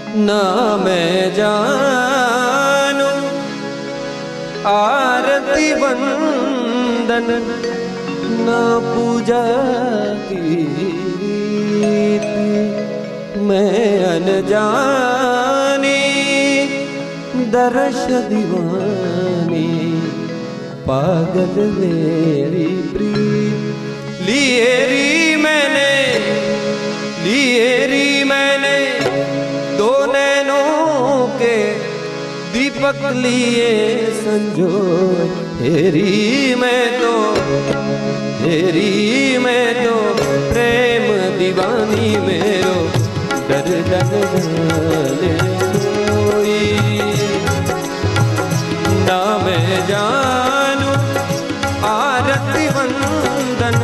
ना मैं जानू आरती वंदन ना पूजा कीर्ति। मैं अनजानी दर्श दीवानी पागल मेरी प्रीत। लिए री मैंने दो नैनों के दीपक लिए संजोए। हेरी मैं तो प्रेम दीवानी मेरो डर जाने कोई। ना मैं जानू आरती वंदन